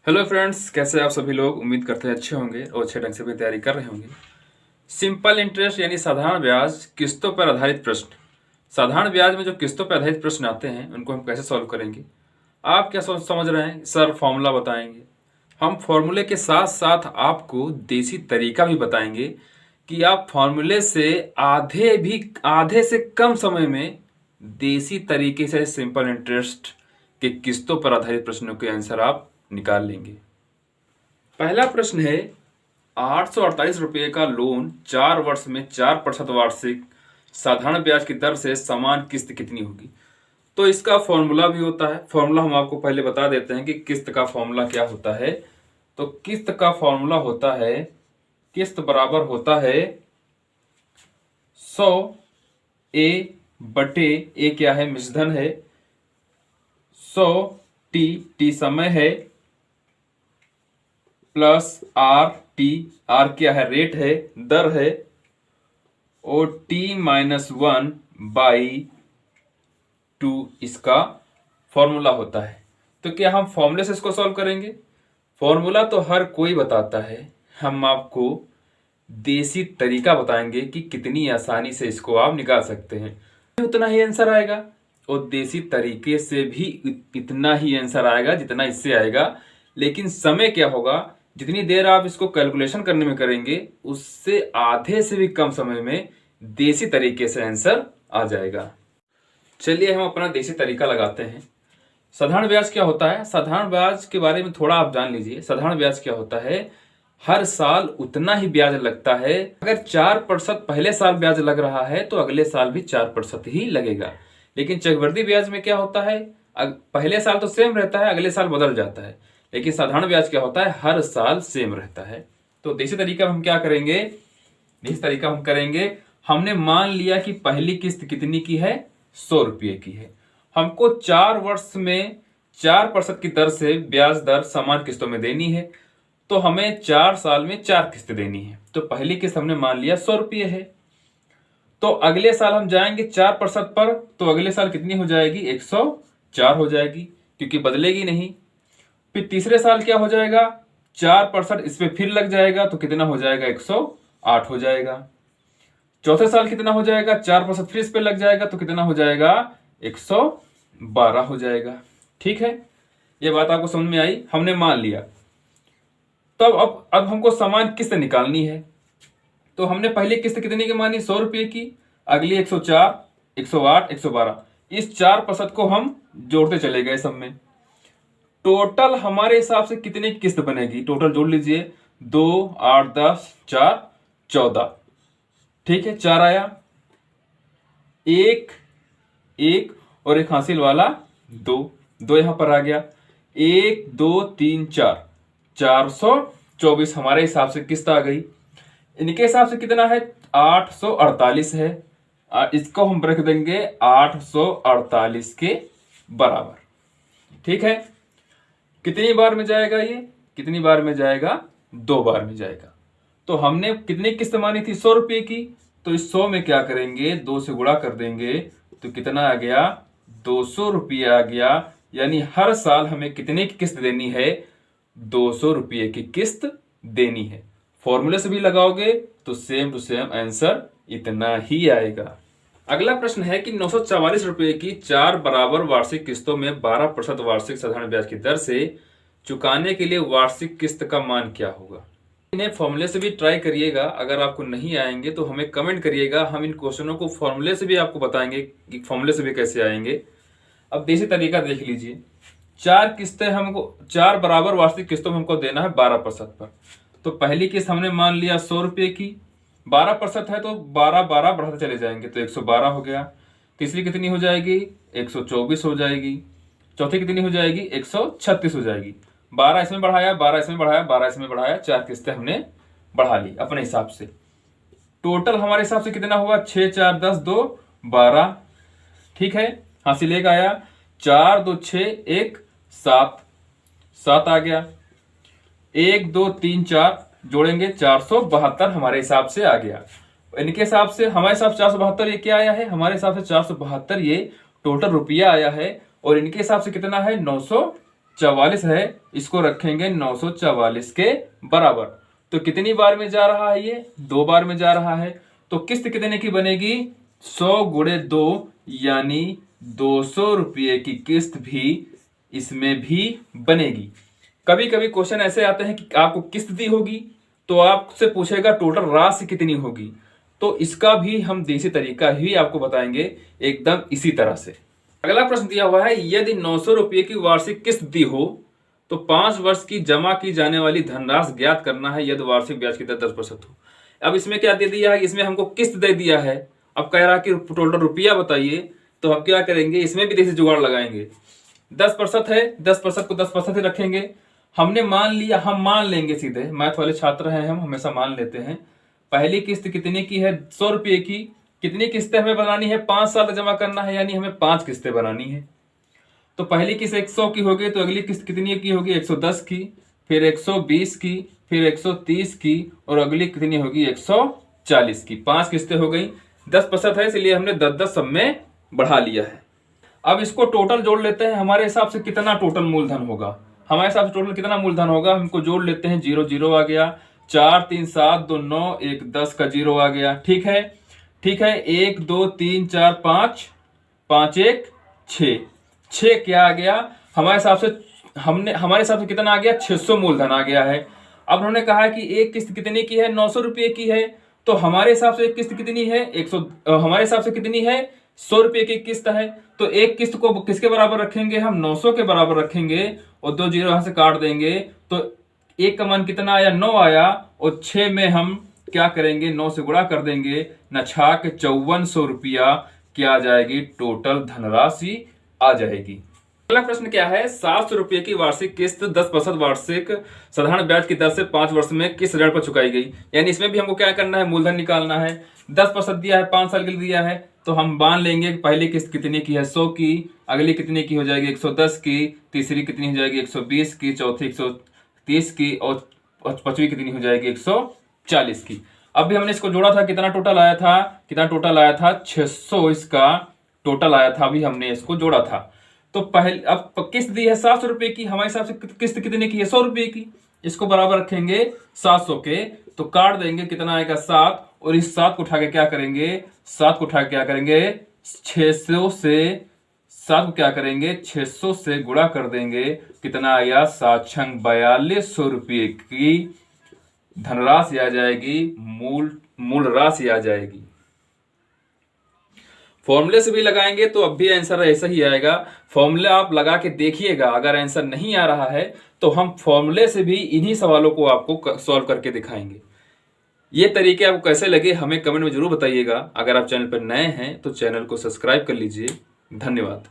Hello friends, कैसे आप सभी लोग। उम्मीद करते हैं अच्छे होंगे और अच्छे ढंग से भी तैयारी कर रहे होंगे। सिंपल इंटरेस्ट यानी साधारण ब्याज किस्तों पर आधारित प्रश्न। साधारण ब्याज में जो किस्तों पर आधारित प्रश्न आते हैं उनको हम कैसे सॉल्व करेंगे। आप क्या समझ रहे हैं सर, फॉर्मूला बताएंगे। हम फॉर्मूले के साथ साथ आपको देसी तरीका भी बताएंगे कि आप फॉर्मूले से आधे से कम समय में देसी तरीके से सिंपल इंटरेस्ट के किस्तों पर आधारित प्रश्नों के आंसर आप निकाल लेंगे। पहला प्रश्न है, 848 रुपये का लोन 4 वर्ष में 4% वार्षिक साधारण ब्याज की दर से समान किस्त कितनी होगी। तो इसका फॉर्मूला भी होता है। फॉर्मूला हम आपको पहले बता देते हैं कि किस्त का फॉर्मूला क्या होता है। तो किस्त का फॉर्मूला होता है, किस्त बराबर होता है 100 ए बटे ए क्या है, मिश्रधन है, 100 टी समय है, प्लस आर टी, आर क्या है, रेट है, दर है, और t-1/2 इसका फॉर्मूला होता है। तो क्या हम फॉर्मूले से इसको सॉल्व करेंगे? फॉर्मूला तो हर कोई बताता है, हम आपको देसी तरीका बताएंगे कि कितनी आसानी से इसको आप निकाल सकते हैं। उतना ही आंसर आएगा और देसी तरीके से भी इतना ही आंसर आएगा जितना इससे आएगा। लेकिन समय क्या होगा, जितनी देर आप इसको कैलकुलेशन करने में करेंगे उससे आधे से भी कम समय में देसी तरीके से आंसर आ जाएगा। चलिए हम अपना देसी तरीका लगाते हैं। साधारण ब्याज क्या होता है? साधारण ब्याज के बारे में थोड़ा आप जान लीजिए। साधारण ब्याज क्या होता है, हर साल उतना ही ब्याज लगता है। अगर 4% पहले साल ब्याज लग रहा है तो अगले साल भी 4% ही लगेगा। लेकिन चक्रवृद्धि ब्याज में क्या होता है, पहले साल तो सेम रहता है, अगले साल बदल जाता है। लेकिन साधारण ब्याज क्या होता है, हर साल सेम रहता है। तो देसी तरीका हम क्या करेंगे, देसी तरीका हम करेंगे, हमने मान लिया कि पहली किस्त कितनी की है, 100 रुपये की है। हमको 4 वर्ष में 4% की दर से ब्याज दर समान किस्तों में देनी है। तो हमें 4 साल में 4 किस्त देनी है। तो पहली किस्त हमने मान लिया 100 रुपये है। तो अगले साल हम जाएंगे 4% पर, तो अगले साल कितनी हो जाएगी, 104 हो जाएगी, क्योंकि बदलेगी नहीं। फिर तीसरे साल क्या हो जाएगा, 4% इस पे फिर लग जाएगा, तो कितना हो जाएगा, 108 हो जाएगा। चौथे साल कितना हो जाएगा, 4% फिर इस पे लग जाएगा, तो कितना हो जाएगा, 112 हो जाएगा। ठीक है, ये बात आपको समझ में आई, हमने मान लिया। तब अब हमको समान किस्त निकालनी है। तो हमने पहली किस्त कितनी की मानी, 100 रुपये की, अगली 104, 108, 112। इस 4% को हम जोड़ते चले गए सब में। टोटल हमारे हिसाब से कितनी किस्त बनेगी, टोटल जोड़ लीजिए, 2, 8, 10, 4, 14। ठीक है, 4 आया, एक और एक हासिल वाला 2 यहां पर आ गया, 1, 2, 3, 4, 424 हमारे हिसाब से किस्त आ गई। इनके हिसाब से कितना है, 848 है। इसको हम रख देंगे 848 के बराबर। ठीक है, कितनी बार में जाएगा ये, कितनी बार में जाएगा, 2 बार में जाएगा। तो हमने कितनी किस्त मानी थी, 100 रुपये की। तो इस 100 में क्या करेंगे, 2 से गुणा कर देंगे, तो कितना आ गया, 200 रुपये आ गया। यानी हर साल हमें कितने की किस्त देनी है, 200 रुपये की किस्त देनी है। फॉर्मूले से भी लगाओगे तो सेम टू सेम आंसर इतना ही आएगा। अगला प्रश्न है कि 944 रुपये की 4 बराबर वार्षिक किस्तों में 12% वार्षिक साधारण ब्याज की दर से चुकाने के लिए वार्षिक किस्त का मान क्या होगा। इन्हें फॉर्मूले से भी ट्राई करिएगा। अगर आपको नहीं आएंगे तो हमें कमेंट करिएगा, हम इन क्वेश्चनों को फॉर्मूले से भी आपको बताएंगे कि फॉर्मूले से भी कैसे आएंगे। अब देसी तरीका देख लीजिए, 4 किस्तें हमको, 4 बराबर वार्षिक किस्तों में हमको देना है 12% पर। तो पहली किस्त हमने मान लिया 100 रुपये की, 12% है तो 12 12 बढ़ाते चले जाएंगे, तो 112 हो गया। तीसरी कितनी हो जाएगी, 124 हो जाएगी। चौथी कितनी हो जाएगी, 136 हो जाएगी। 12 इसमें बढ़ाया, 12 इसमें बढ़ाया, 12 इसमें बढ़ाया, 4 किस्तें हमने बढ़ा ली अपने हिसाब से। टोटल हमारे हिसाब से कितना हुआ, 6, 4, 10, 2, 12। ठीक है, हासिल एक आया, 4, 2, 6, 1, 7 आ गया। 1, 2, 3, 4 जोड़ेंगे, 472 हमारे हिसाब से आ गया। इनके हिसाब से, हमारे हिसाब से 472 ये क्या आया है, हमारे हिसाब से 472 ये टोटल रुपया आया है। और इनके हिसाब से कितना है, 944 944 है, इसको रखेंगे 944 के बराबर। तो कितनी बार में जा रहा है ये? 2 बार में जा रहा है। तो किस्त कितने की बनेगी? 100 गुणे 2 यानी 200 रुपये की किस्त भी इसमें भी बनेगी। कभी कभी क्वेश्चन ऐसे आते हैं कि आपको किस्त दी होगी तो आपसे पूछेगा टोटल राशि कितनी होगी। तो इसका भी हम देसी तरीका ही आपको बताएंगे एकदम इसी तरह से। अगला प्रश्न दिया हुआ है, यदि 900 रुपये की वार्षिक किस्त दी हो तो 5 वर्ष की जमा की जाने वाली धनराशि ज्ञात करना है यदि वार्षिक ब्याज की दर 10% हो। अब इसमें क्या दे दिया है? इसमें हमको किस्त दे दिया है। अब कह रहा है कि टोटल रुपया बताइए। तो हम क्या करेंगे? इसमें भी देसी जुगाड़ लगाएंगे। 10% है, 10% को 10% ही रखेंगे। हमने मान लिया, हम मान लेंगे सीधे, मैथ वाले छात्र हैं हम, हमेशा मान लेते हैं। पहली किस्त कितने की है? 100 रुपये की। कितनी किस्तें हमें बनानी है? 5 साल जमा करना है, यानी हमें 5 किस्तें बनानी है। तो पहली किस्त 100 की होगी तो अगली किस्त कितनी की होगी? 110 की, फिर 120 की, फिर 130 की और अगली कितनी होगी? 140 की। 5 किस्तें हो गई। 10% है इसलिए हमने 10-10 सब में बढ़ा लिया है। अब इसको टोटल जोड़ लेते हैं। हमारे हिसाब से कितना टोटल मूलधन होगा? हमारे हिसाब से टोटल कितना मूलधन होगा? हमको जोड़ लेते हैं। 0 0 आ गया, 4 3 7 2 9 1 10 का 0 आ गया। ठीक है, ठीक है। 1 2 3 4 5 5 1 6 6 क्या आ गया? हमारे हिसाब से कितना आ गया? 600 मूलधन आ गया है। अब उन्होंने कहा है कि एक किस्त कितने की है? 900 रुपये की है। तो हमारे हिसाब से एक किस्त कितनी है? हमारे हिसाब से कितनी है? 100 रुपये की किस्त है। तो एक किस्त को किसके बराबर रखेंगे? हम 900 के बराबर रखेंगे और 2 0 यहां से काट देंगे। तो एक का मान कितना आया? 9 आया। और 6 में हम क्या करेंगे? 9 से गुणा कर देंगे। नछा के 5400 रुपया क्या आ जाएगी? टोटल धनराशि आ जाएगी। अगला प्रश्न क्या है? 700 रुपये की वार्षिक किस्त 10% वार्षिक साधारण ब्याज की दर से 5 वर्ष में किस ऋण पर चुकाई गई। यानी इसमें भी हमको क्या करना है? मूलधन निकालना है। 10% दिया है, 5 साल के लिए दिया है। तो हम मान लेंगे कि पहली किस्त कितने की है? 100 की। अगली कितने की हो जाएगी? 110 की। तीसरी कितनी हो जाएगी? 120 की। चौथी 130 की और पांचवी कितनी हो जाएगी? 140 की। अब भी हमने इसको जोड़ा था, कितना टोटल आया था? 600 इसका टोटल आया था। अभी हमने इसको जोड़ा था। तो पहले अब किस्त दी है 700 रुपये की। हमारे हिसाब से किस्त कितने की है? 100 रुपये की। इसको बराबर रखेंगे 700 के। तो काट देंगे, कितना आएगा? 7। और इस 7 को उठा के क्या करेंगे? 7 को उठा के क्या करेंगे? 600 से 7 को क्या करेंगे? 600 से गुणा कर देंगे। कितना आया? 7 छंग 4200 रुपये की धनराशि आ जाएगी। मूल राशि आ जाएगी। फॉर्मूले से भी लगाएंगे तो अब भी आंसर ऐसा ही आएगा। फॉर्मूला आप लगा के देखिएगा, अगर आंसर नहीं आ रहा है तो हम फॉर्मूले से भी इन्हीं सवालों को आपको सॉल्व करके दिखाएंगे। ये तरीके आपको कैसे लगे हमें कमेंट में जरूर बताइएगा। अगर आप चैनल पर नए हैं तो चैनल को सब्सक्राइब कर लीजिए। धन्यवाद।